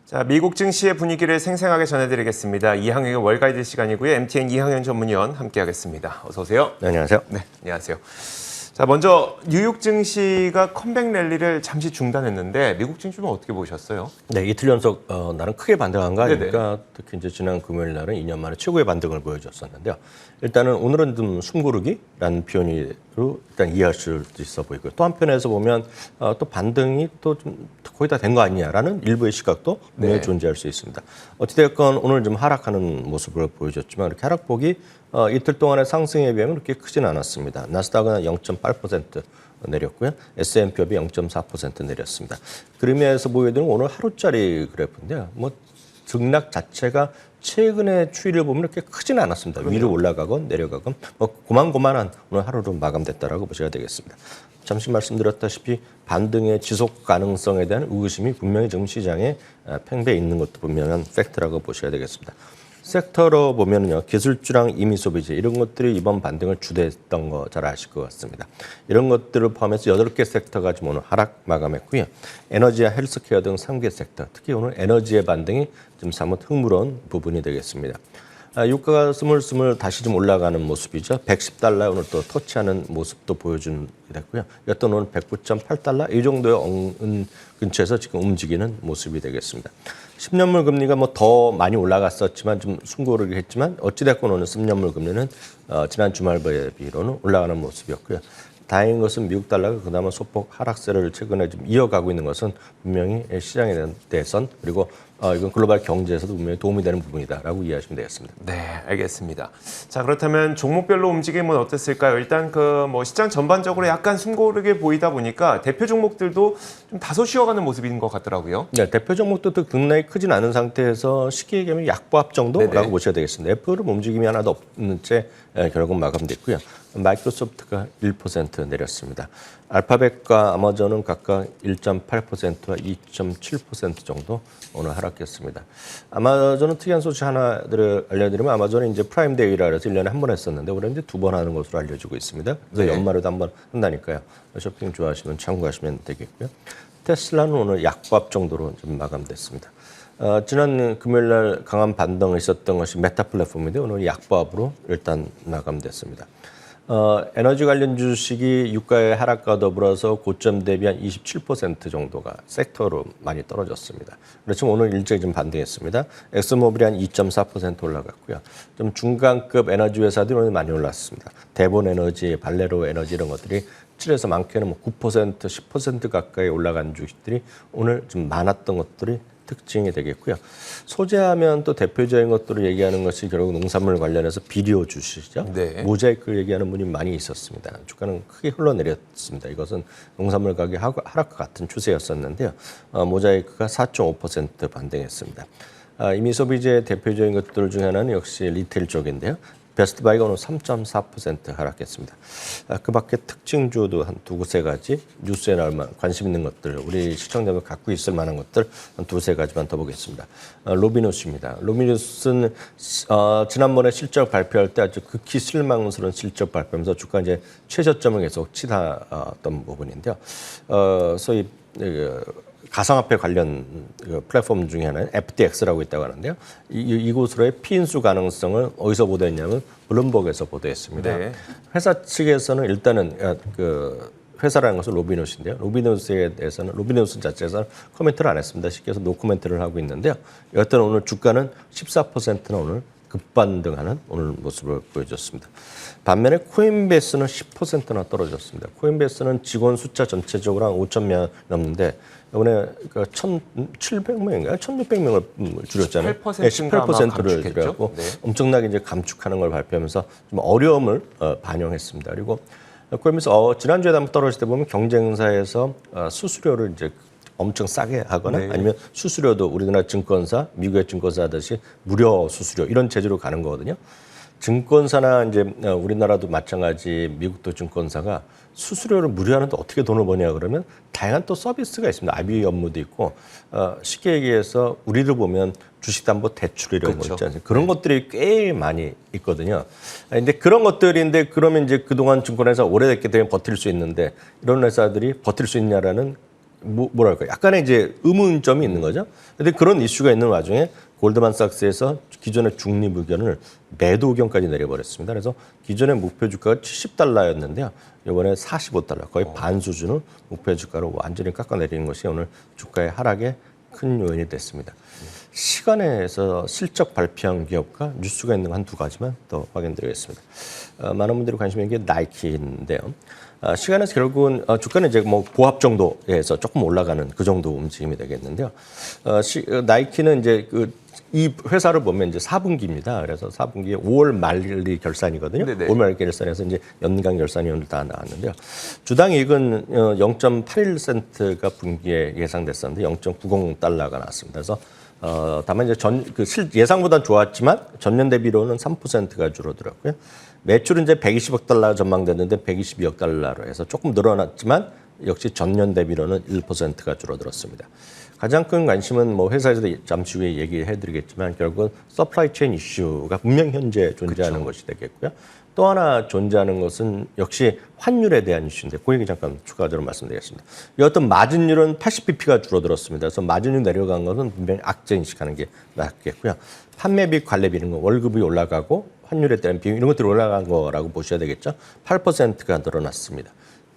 자, 미국 증시의 분위기를 생생하게 전해드리겠습니다. 이항영의 월가이드 시간이고요. MTN 이항영 전문위원 함께하겠습니다. 어서 오세요. 네, 안녕하세요. 네, 안녕하세요. 자, 먼저 뉴욕 증시가 컴백 랠리를 잠시 중단했는데 미국 증시는 어떻게 보셨어요? 네, 이틀 연속 나름 크게 반등한 거 아닙니까? 네네. 특히 이제 지난 금요일 날은 2년 만에 최고의 반등을 보여줬었는데요. 일단은 오늘은 좀 숨고르기라는 표현으로 일단 이해할 수 있어 보이고요. 또 한편에서 보면 또 반등이 또 좀 거의 다 된 거 아니냐라는 일부의 시각도 분명히 존재할 수 있습니다. 어찌됐건 오늘 좀 하락하는 모습을 보여줬지만 이렇게 하락폭이 이틀 동안의 상승에 비하면 그렇게 크지는 않았습니다. 나스닥은 0.8% 내렸고요. S&P업이 0.4% 내렸습니다. 그러면서 보여드리는 오늘 하루짜리 그래프인데요. 뭐 등락 자체가 최근의 추이를 보면 이렇게 크지는 않았습니다. 위로 올라가건 내려가건 뭐 고만고만한 오늘 하루로 마감됐다라고 보셔야 되겠습니다. 잠시 말씀드렸다시피 반등의 지속 가능성에 대한 의구심이 분명히 지금 시장에 팽배해 있는 것도 분명한 팩트라고 보셔야 되겠습니다. 섹터로 보면요, 기술주랑 임의소비재 이런 것들이 이번 반등을 주도했던 거 잘 아실 것 같습니다. 이런 것들을 포함해서 8개 섹터가 지금 오늘 하락 마감했고요. 에너지와 헬스케어 등 3개 섹터, 특히 오늘 에너지의 반등이 좀 사뭇 흥물어온 부분이 되겠습니다. 유가가 스물스물 다시 좀 올라가는 모습이죠. 110달러 오늘 또 터치하는 모습도 보여주고요. 여튼 오늘 109.8달러 이 정도의 근처에서 지금 움직이는 모습이 되겠습니다. 10년물 금리가 뭐 더 많이 올라갔었지만 좀 숨고르기 했지만 어찌됐건 오늘 10년물 금리는 지난 주말 대비로는 올라가는 모습이었고요. 다행인 것은 미국 달러가 그나마 소폭 하락세를 최근에 좀 이어가고 있는 것은 분명히 시장에 대해선 그리고 이건 글로벌 경제에서도 분명히 도움이 되는 부분이다라고 이해하시면 되겠습니다. 네, 알겠습니다. 자, 그렇다면 종목별로 움직임은 어땠을까요? 일단 뭐 시장 전반적으로 약간 숨고르게 보이다 보니까 대표 종목들도 좀 다소 쉬어가는 모습인 것 같더라고요. 네, 대표 종목도 극락이 크진 않은 상태에서 쉽게 얘기하면 약보합 정도라고 네네. 보셔야 되겠습니다. 애플은 움직임이 하나도 없는 채 결국 마감됐고요. 마이크로소프트가 1% 내렸습니다. 알파벳과 아마존은 각각 1.8%와 2.7% 정도 오늘 하락했습니다. 아마존은 특이한 소식 하나 알려드리면 아마존이 이제 프라임데이라 해서 1년에 한 번 했었는데 올해 이제 2번 하는 것으로 알려지고 있습니다. 그래서 네. 연말에도 한 번 한다니까요. 쇼핑 좋아하시면 참고하시면 되겠고요. 테슬라는 오늘 약보합 정도로 좀 마감됐습니다. 지난 금요일 날 강한 반등이 있었던 것이 메타 플랫폼인데 오늘 약보합으로 일단 마감됐습니다. 에너지 관련 주식이 유가의 하락과 더불어서 고점 대비 한 27% 정도가 섹터로 많이 떨어졌습니다. 그렇지만 오늘 일정이 좀 반등했습니다. 엑스모빌이 한 2.4% 올라갔고요. 좀 중간급 에너지 회사들이 오늘 많이 올랐습니다. 대본 에너지, 발레로 에너지 이런 것들이 7에서 많게는 9%, 10% 가까이 올라간 주식들이 오늘 좀 많았던 것들이 특징이 되겠고요. 소재하면 또 대표적인 것들을 얘기하는 것이 결국 농산물 관련해서 비료 주시죠. 네. 모자이크 얘기하는 분이 많이 있었습니다. 주가는 크게 흘러내렸습니다. 이것은 농산물 가격 하락과 같은 추세였었는데요. 모자이크가 4.5% 반등했습니다. 이미 소비재 대표적인 것들 중에 하나는 역시 리테일 쪽인데요. 베스트바이가 오늘 3.4% 하락했습니다. 그 밖에 특징주도 한 두세 가지 뉴스에 나올 만한 관심 있는 것들, 우리 시청자들 갖고 있을 만한 것들 한 두세 가지만 더 보겠습니다. 로비누스입니다. 로비누스는 지난번에 실적 발표할 때 아주 극히 실망스러운 실적 발표하면서 주가 이제 최저점을 계속 치닫았던 부분인데요. 소위 가상화폐 관련 플랫폼 중에 하나는 FTX라고 있다고 하는데요. 이곳으로의 피인수 가능성을 어디서 보도했냐면 블룸버그에서 보도했습니다. 네. 회사 측에서는 일단은 회사라는 것은 로비누스인데요. 로비누스에 대해서는 로비누스 자체에서는 코멘트를 안 했습니다. 쉽게 해서 노코멘트를 하고 있는데요. 여하튼 오늘 주가는 14%나 오늘 급반등하는 오늘 모습을 보여줬습니다. 반면에 코인베이스는 10%나 떨어졌습니다. 코인베이스는 직원 숫자 전체적으로 한 5,000명 넘는데 이번에 1,700명인가요? 1,600명을 줄였잖아요. 18%를 줄였고 네. 엄청나게 이제 감축하는 걸 발표하면서 좀 어려움을 반영했습니다. 그리고 코인베이스 지난주에 한번 떨어질 때 보면 경쟁사에서 수수료를 이제 엄청 싸게 하거나 네. 아니면 수수료도 우리나라 증권사, 미국의 증권사 하듯이 무료 수수료 이런 제재로 가는 거거든요. 증권사나 이제 우리나라도 마찬가지 미국도 증권사가 수수료를 무료하는데 어떻게 돈을 버냐 그러면 다양한 또 서비스가 있습니다. IB 업무도 있고 쉽게 얘기해서 우리를 보면 주식담보대출 이런 그렇죠. 거 있지 않습니까? 그런 것들이 꽤 많이 있거든요. 근데 그런 것들인데 그러면 이제 그동안 증권회사 오래됐기 때문에 버틸 수 있는데 이런 회사들이 버틸 수 있냐라는 뭐랄까 약간의 이제 의문점이 있는 거죠. 근데 그런 이슈가 있는 와중에 골드만삭스에서 기존의 중립 의견을 매도 의견까지 내려버렸습니다. 그래서 기존의 목표 주가가 70달러였는데요. 이번에 45달러, 거의 반 수준을 목표 주가로 완전히 깎아내리는 것이 오늘 주가의 하락에 큰 요인이 됐습니다. 시간에서 실적 발표한 기업과 뉴스가 있는 거 한두 가지만 더 확인드리겠습니다. 많은 분들이 관심 있는 게 나이키인데요. 시간에서 결국은 주가는 이제 뭐 보합 정도에서 조금 올라가는 그 정도 움직임이 되겠는데요. 나이키는 이제 이 회사를 보면 이제 4분기입니다. 그래서 4분기에 5월 말이 결산이거든요. 네네. 5월 말 결산에서 이제 연간 결산이 오늘 다 나왔는데요. 주당 이익은 0.81센트가 분기에 예상됐었는데 0.90달러가 나왔습니다. 그래서 다만 이제 예상보다는 좋았지만 전년 대비로는 3%가 줄어들었고요. 매출은 이제 120억 달러 전망됐는데 122억 달러로 해서 조금 늘어났지만 역시 전년 대비로는 1%가 줄어들었습니다. 가장 큰 관심은 뭐 회사에서도 잠시 후에 얘기해드리겠지만 결국은 서플라이 체인 이슈가 분명 현재 존재하는 것이 되겠고요. 또 하나 존재하는 것은 역시 환율에 대한 이슈인데 그 얘기 잠깐 추가적으로 말씀드리겠습니다. 여하튼 마진율은 80bp가 줄어들었습니다. 그래서 마진율 내려간 것은 분명히 악재 인식하는 게 맞겠고요. 판매비, 관리비 이런 거 월급이 올라가고 환율에 대한 비용 이런 것들이 올라간 거라고 보셔야 되겠죠. 8%가 늘어났습니다.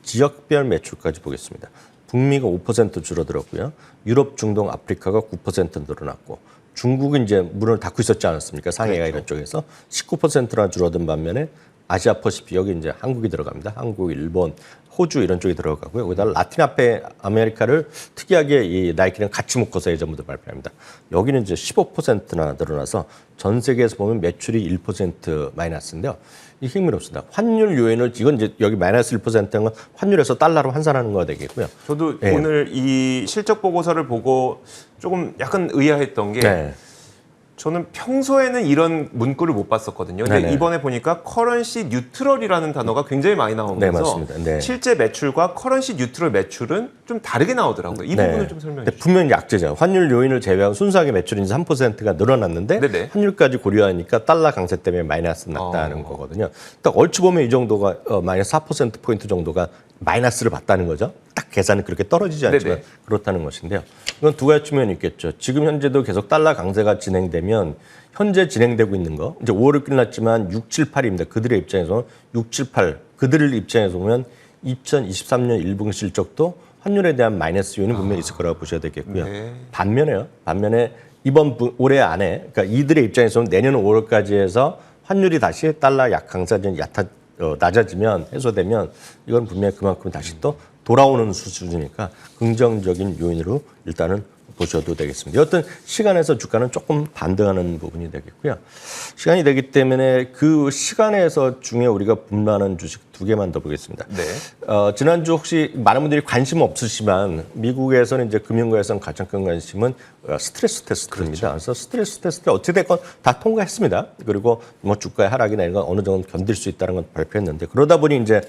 지역별 매출까지 보겠습니다. 북미가 5% 줄어들었고요. 유럽, 중동, 아프리카가 9% 늘어났고 중국은 이제 문을 닫고 있었지 않았습니까? 상해가 이런 쪽에서 19%나 줄어든 반면에 아시아 퍼시픽 여기 이제 한국이 들어갑니다. 한국, 일본, 호주 이런 쪽이 들어가고요. 거기다 라틴 아메리카를 특이하게 이 나이키는 같이 묶어서 예전부터 발표합니다. 여기는 이제 15%나 늘어나서 전 세계에서 보면 매출이 1% 마이너스인데요. 이 흥미롭습니다. 환율 요인을 이건 이제 여기 마이너스 1%인 건 환율에서 달러로 환산하는 거 되겠고요. 저도 오늘 이 실적 보고서를 보고 조금 약간 의아했던 게 저는 평소에는 이런 문구를 못 봤었거든요. 근데 네네. 이번에 보니까 커런시 뉴트럴이라는 단어가 굉장히 많이 나오면서 맞습니다. 네. 실제 매출과 커런시 뉴트럴 매출은 좀 다르게 나오더라고요. 이 부분을 좀 설명해 주시죠. 분명히 약재죠. 환율 요인을 제외하고 순수하게 매출이 이제 3%가 늘어났는데 네네. 환율까지 고려하니까 달러 강세 때문에 마이너스 났다는 거거든요. 딱 얼추 보면 이 정도가 마이너스 4%포인트 정도가 마이너스를 봤다는 거죠. 딱 계산이 그렇게 떨어지지 않지만 네네. 그렇다는 것인데요. 이건 두 가지 측면이 있겠죠. 지금 현재도 계속 달러 강세가 진행되면 현재 진행되고 있는 거 이제 5월을 끝났지만 6, 7, 8입니다. 그들의 입장에서는 6, 7, 8 그들의 입장에서 보면 2023년 1분기 실적도 환율에 대한 마이너스 요인이 분명히 있을 거라고 보셔야 되겠고요. 네. 반면에 이번 올해 안에 그러니까 이들의 입장에서는 내년 5월까지 해서 환율이 다시 달러 강세전이 낮아지면 해소되면 이건 분명히 그만큼 다시 또 돌아오는 수준이니까 긍정적인 요인으로 일단은 보셔도 되겠습니다. 여튼 시간에서 주가는 조금 반등하는 부분이 되겠고요. 시간이 되기 때문에 그 시간에서 중에 우리가 분류하는 주식 두 개만 더 보겠습니다. 네. 지난주 혹시 많은 분들이 관심 없으시지만 미국에서는 이제 금융거래에서는 가장 큰 관심은 스트레스 테스트입니다. 그래서 스트레스 테스트 어찌됐건 다 통과했습니다. 그리고 뭐 주가의 하락이나 이런 건 어느 정도 견딜 수 있다는 건 발표했는데 그러다 보니 이제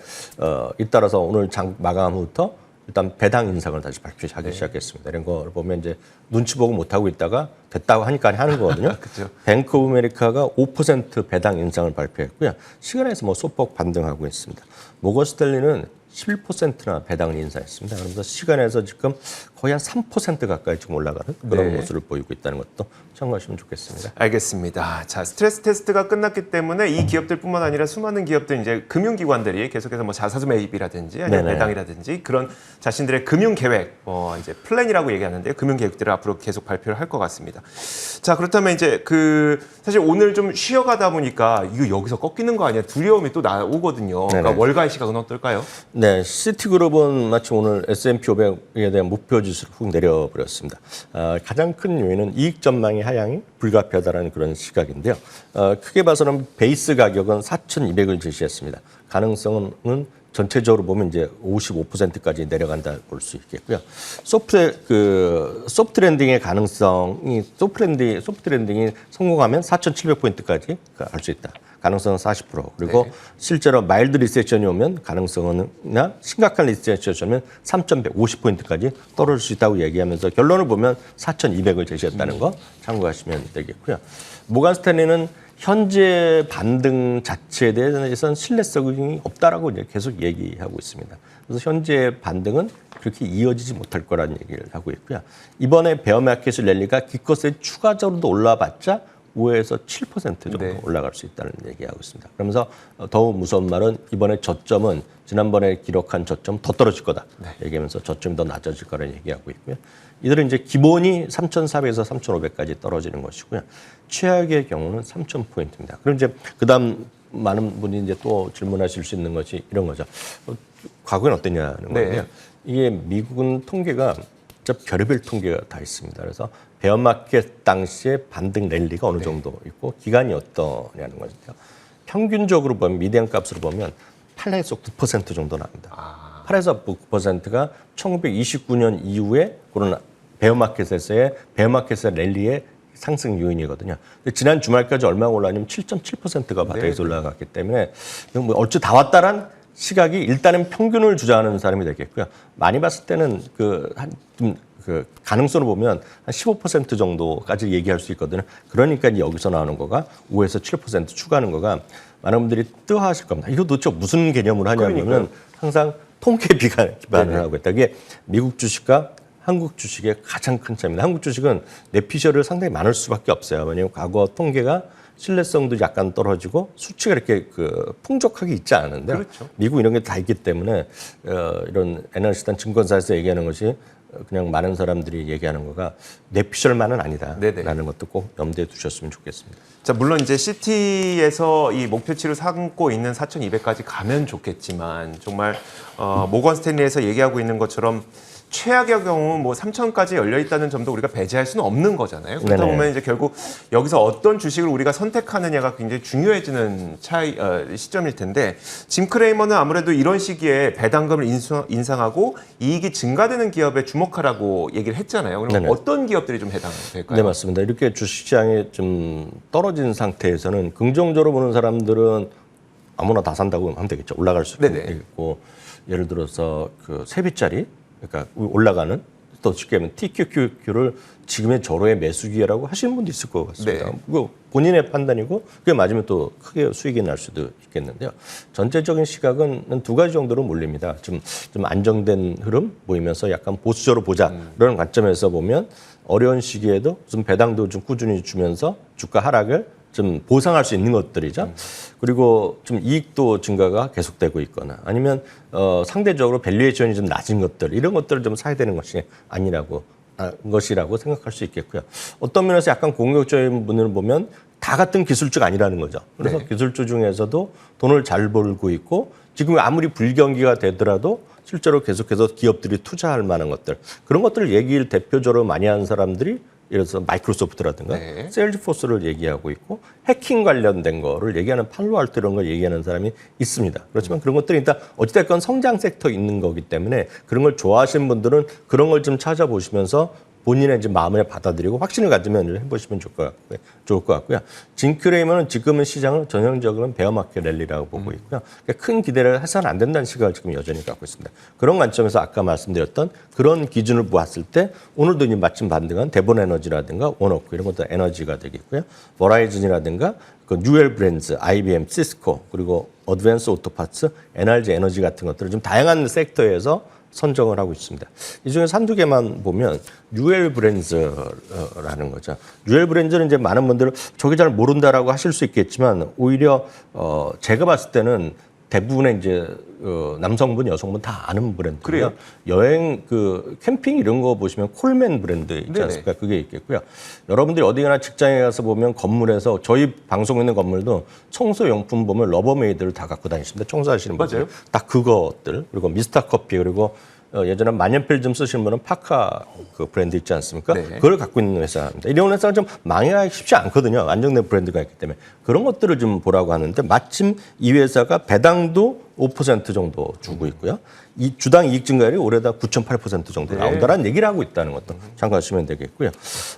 잇따라서 오늘 장 마감 후부터 일단 배당 인상을 다시 발표하기 시작했습니다. 이런 걸 보면 이제 눈치 보고 못하고 있다가 됐다고 하니까 하는 거거든요. 그렇죠. 뱅크 오브 아메리카가 5% 배당 인상을 발표했고요. 시간에서 뭐 소폭 반등하고 있습니다. 모건 스탠리는 11%나 배당을 인상했습니다. 그러면서 시간에서 지금 거의 한 3% 가까이 지금 올라가는 그런 모습을 보이고 있다는 것도 참고하시면 좋겠습니다. 알겠습니다. 자, 스트레스 테스트가 끝났기 때문에 이 기업들뿐만 아니라 수많은 기업들 이제 금융기관들이 계속해서 뭐 자사주 매입이라든지 아니면 네네. 배당이라든지 그런 자신들의 금융 계획, 이제 플랜이라고 얘기하는데요. 금융 계획들을 앞으로 계속 발표를 할 것 같습니다. 자, 그렇다면 이제 사실 오늘 좀 쉬어가다 보니까 이거 여기서 꺾이는 거 아니야? 두려움이 또 나오거든요. 그러니까 월가의 시각은 어떨까요? 네, 시티그룹은 마치 오늘 S&P 500에 대한 목표 지수를 훅 내려버렸습니다. 가장 큰 요인은 이익 전망의 하향이 불가피하다는 그런 시각인데요. 크게 봐서는 베이스 가격은 4,200을 제시했습니다. 가능성은 전체적으로 보면 이제 55%까지 내려간다 볼 수 있겠고요. 소프트 랜딩의 가능성이 소프트 랜딩이 성공하면 4,700포인트까지 갈 수 있다. 가능성은 40%. 그리고 실제로 마일드 리세션이 오면 가능성은나 심각한 리세션이 오면 3,150포인트까지 떨어질 수 있다고 얘기하면서 결론을 보면 4,200을 제시했다는 거 참고하시면 되겠고요. 모건 스탠리는 현재 반등 자체에 대해서는 신뢰성이 없다라고 이제 계속 얘기하고 있습니다. 그래서 현재 반등은 그렇게 이어지지 못할 거라는 얘기를 하고 있고요. 이번에 베어마켓 랠리가 기껏해 추가적으로 올라봤자 5에서 7% 정도 네. 올라갈 수 있다는 얘기하고 있습니다. 그러면서 더욱 무서운 말은 이번에 저점은 지난번에 기록한 저점 더 떨어질 거다. 얘기하면서 저점이 더 낮아질 거라는 얘기하고 있고요. 이들은 이제 기본이 3,400에서 3,500까지 떨어지는 것이고요. 최악의 경우는 3,000포인트입니다. 그럼 이제 그다음 많은 분이 이제 또 질문하실 수 있는 것이 이런 거죠. 과거엔 어땠냐는 건데요. 이게 미국은 통계가 진짜 별의별 통계가 다 있습니다. 그래서 베어마켓 당시에 반등 랠리가 어느 정도 있고 기간이 어떠냐는 거죠. 평균적으로 보면 미디안 값으로 보면 8에서 9% 정도 납니다. 8에서 9%가 1929년 이후에 그런 베어마켓에서의 랠리의 상승 요인이거든요. 근데 지난 주말까지 얼마 올라냐면 7.7%가 바닥에서 올라갔기 때문에 뭐 얼추 다 왔다란 시각이 일단은 평균을 주장하는 사람이 되겠고요. 많이 봤을 때는 그 가능성을 보면 한 15% 정도까지 얘기할 수 있거든요. 그러니까 여기서 나오는 거가 5에서 7% 추가하는 거가 많은 분들이 뜨하실 겁니다. 이거 도대체 무슨 개념을 하냐면은 항상 통계 기반을 하고 있다. 이게 미국 주식과 한국 주식의 가장 큰 차이입니다. 한국 주식은 뇌피셜을 상당히 많을 수밖에 없어요. 왜냐하면 과거 통계가 신뢰성도 약간 떨어지고 수치가 이렇게 풍족하게 있지 않은데 그렇죠. 미국 이런 게 다 있기 때문에 이런 애널리스트나 증권사에서 얘기하는 것이 그냥 많은 사람들이 얘기하는 거가 뇌피셜만은 아니다라는 것도 꼭 염두에 두셨으면 좋겠습니다. 자, 물론 이제 시티에서 이 목표치를 삼고 있는 4,200까지 가면 좋겠지만 정말 모건 스탠리에서 얘기하고 있는 것처럼 최악의 경우 뭐 3,000까지 열려 있다는 점도 우리가 배제할 수는 없는 거잖아요. 그렇다 보면 이제 결국 여기서 어떤 주식을 우리가 선택하느냐가 굉장히 중요해지는 시점일 텐데 짐 크레이머는 아무래도 이런 시기에 배당금을 인상하고 이익이 증가되는 기업에 주목하라고 얘기를 했잖아요. 그럼 네네. 어떤 기업들이 좀 해당될까요? 네, 맞습니다. 이렇게 주식시장이 좀 떨어진 상태에서는 긍정적으로 보는 사람들은 아무나 다 산다고 하면 되겠죠. 올라갈 수 있고 예를 들어서 그 3배짜리 그러니까 올라가는 또 쉽게 하면 TQQQ를 지금의 저로의 매수 기회라고 하시는 분도 있을 것 같습니다. 그거 본인의 판단이고 그게 맞으면 또 크게 수익이 날 수도 있겠는데요. 전체적인 시각은 두 가지 정도로 몰립니다. 좀 안정된 흐름 보이면서 약간 보수적으로 보자 이런 관점에서 보면 어려운 시기에도 좀 배당도 좀 꾸준히 주면서 주가 하락을 좀 보상할 수 있는 것들이죠. 그리고 좀 이익도 증가가 계속되고 있거나 아니면 상대적으로 밸류에이션이 좀 낮은 것들 이런 것들을 좀 사야 되는 것이 것이라고 생각할 수 있겠고요. 어떤 면에서 약간 공격적인 분을 보면 다 같은 기술주가 아니라는 거죠. 그래서 기술주 중에서도 돈을 잘 벌고 있고 지금 아무리 불경기가 되더라도 실제로 계속해서 기업들이 투자할 만한 것들 그런 것들을 얘기를 대표적으로 많이 하는 사람들이 예를 들어서 마이크로소프트라든가 세일즈포스를 얘기하고 있고 해킹 관련된 거를 얘기하는 팔로알토 이런 걸 얘기하는 사람이 있습니다. 그렇지만 그런 것들이 일단 어찌됐건 성장 섹터에 있는 거기 때문에 그런 걸 좋아하시는 분들은 그런 걸 좀 찾아보시면서 본인의 이제 마음에 받아들이고 확신을 가지면 해보시면 좋을 것 같고요. 짐 크레이머는 지금은 시장을 전형적으로는 베어마켓 랠리라고 보고 있고요. 그러니까 큰 기대를 해서는 안 된다는 시각을 지금 여전히 갖고 있습니다. 그런 관점에서 아까 말씀드렸던 그런 기준을 보았을 때 오늘도 이제 마침 반등한 대본 에너지라든가 원워크 이런 것도 에너지가 되겠고요. 버라이즌이라든가 그 뉴엘 브랜즈, IBM, 시스코 그리고 어드밴스 오토파츠, NRG 에너지 같은 것들을 좀 다양한 섹터에서 선정을 하고 있습니다. 이 중에서 한두 개만 보면 뉴엘 브랜즈라는 거죠. 뉴엘 브랜즈는 이제 많은 분들은 저게 잘 모른다라고 하실 수 있겠지만 오히려 제가 봤을 때는 대부분의 이제 남성분, 여성분 다 아는 브랜드고요. 그래요? 여행 캠핑 이런 거 보시면 콜맨 브랜드 있지 않습니까? 그게 있겠고요. 여러분들이 어디가나 직장에 가서 보면 건물에서 저희 방송 있는 건물도 청소 용품 보면 러버메이드를 다 갖고 다니십니다. 청소하시는 분들 딱 그것들 그리고 미스터 커피 그리고 예전에 만년필 쓰시는 분은 파카 그 브랜드 있지 않습니까? 그걸 갖고 있는 회사입니다. 이런 회사가 좀 망하기 쉽지 않거든요. 안정된 브랜드가 있기 때문에. 그런 것들을 좀 보라고 하는데 마침 이 회사가 배당도 5% 정도 주고 있고요. 이 주당 이익 증가율이 올해다 9.8% 정도 나온다라는 얘기를 하고 있다는 것도 참고하시면 되겠고요.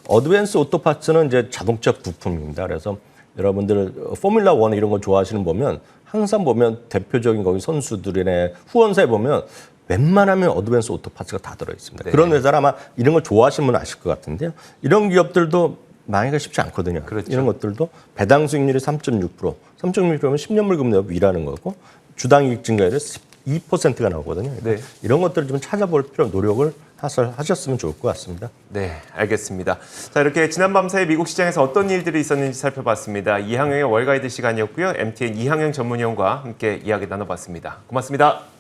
어드밴스 오토파츠는 이제 자동차 부품입니다. 그래서 여러분들 포뮬라 1 이런 거 좋아하시는 보면 항상 보면 대표적인 거기 선수들이나 후원사에 보면 웬만하면 어드밴스 오토파츠가 다 들어있습니다. 그런 회사라 아마 이런 걸 좋아하시는 분은 아실 것 같은데요. 이런 기업들도 망하기가 쉽지 않거든요. 그렇죠. 이런 것들도 배당 수익률이 3.6%, 3.6%면 10년물 금리가 위라는 거고 주당 이익 증가율이 2%가 나오거든요. 그러니까 네. 이런 것들을 좀 찾아볼 필요, 노력을 하셨으면 좋을 것 같습니다. 네, 알겠습니다. 자, 이렇게 지난밤 사이 미국 시장에서 어떤 일들이 있었는지 살펴봤습니다. 이항영의 월가이드 시간이었고요. MTN 이항영 전문위원과 함께 이야기 나눠봤습니다. 고맙습니다.